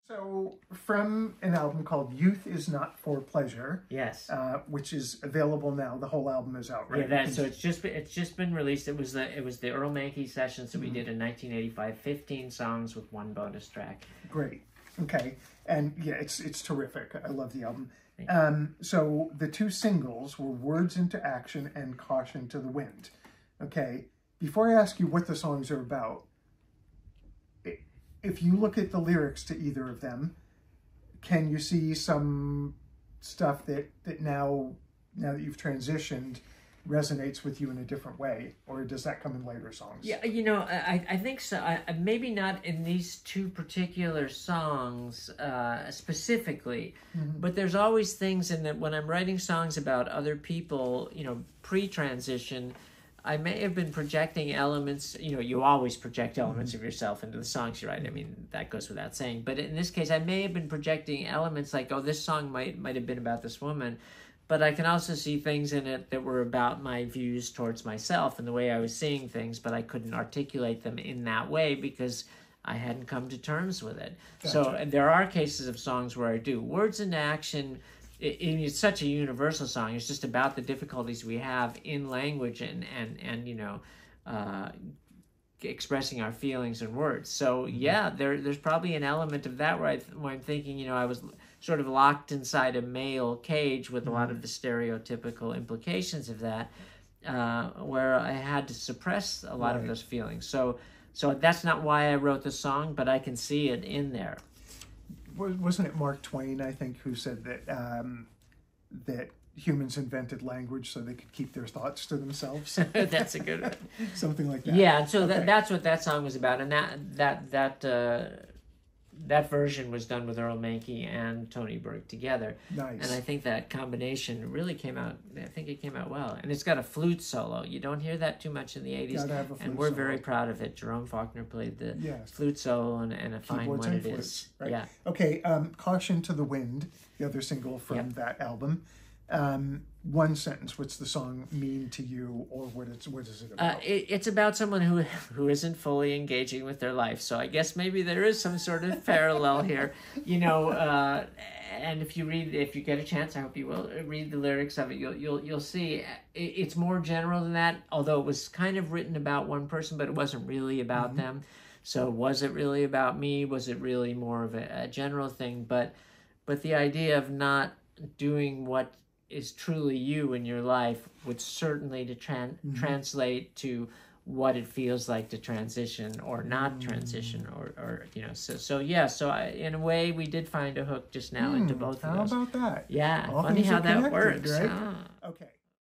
So, from an album called Youth Is Not For Pleasure, Yes. which is available now. The whole album is out, right? Yeah, so it's just been released. It was the Earl Mankey sessions that we did in 1985. 15 songs with one bonus track. Great. Okay. And yeah, it's terrific. I love the album. So the two singles were Words into Action and Caution to the Wind. Okay. Before I ask you what the songs are about, if you look at the lyrics to either of them, can you see some stuff that now that you've transitioned resonates with you in a different way, or does that come in later songs? Yeah, I think so. Maybe not in these two particular songs specifically, but there's always things in that when I'm writing songs about other people, pre-transition, I may have been projecting elements. You always project elements of yourself into the songs you write. I mean, that goes without saying. But in this case, I may have been projecting elements like, oh, this song might have been about this woman. But I can also see things in it that were about my views towards myself and the way I was seeing things, but I couldn't articulate them in that way because I hadn't come to terms with it. Gotcha. So there are cases of songs where I do. Words into Action, it's such a universal song. It's just about the difficulties we have in language and expressing our feelings in words. So yeah, there's probably an element of that where I'm thinking, I was sort of locked inside a male cage with a lot of the stereotypical implications of that, where I had to suppress a lot of those feelings. So that's not why I wrote the song, but I can see it in there. Wasn't it Mark Twain, I think, who said that that humans invented language so they could keep their thoughts to themselves? That's a good one. Something like that. Yeah, and so that's what that song was about, and that version was done with Earl Mankey and Tony Berg together. Nice. And I think that combination really came out. I think it came out well, and it's got a flute solo. You don't hear that too much in the '80s, and we're very proud of it. Jerome Faulkner played the flute solo, and a fine one it is. Right? Yeah. Okay. Caution to the Wind, the other single from that album. One sentence. What's the song mean to you, or what is it about? It's about someone who isn't fully engaging with their life. So I guess maybe there is some sort of parallel here, And if you get a chance, I hope you will read the lyrics of it. You'll see it's more general than that. Although it was kind of written about one person, but it wasn't really about them. So was it really about me? Was it really more of a general thing? But the idea of not doing what is truly you in your life would certainly translate to what it feels like to transition or not transition, or so in a way we did find a hook just now into both of those. How about that? Yeah, All funny how that connected, works. right? Ah. Okay.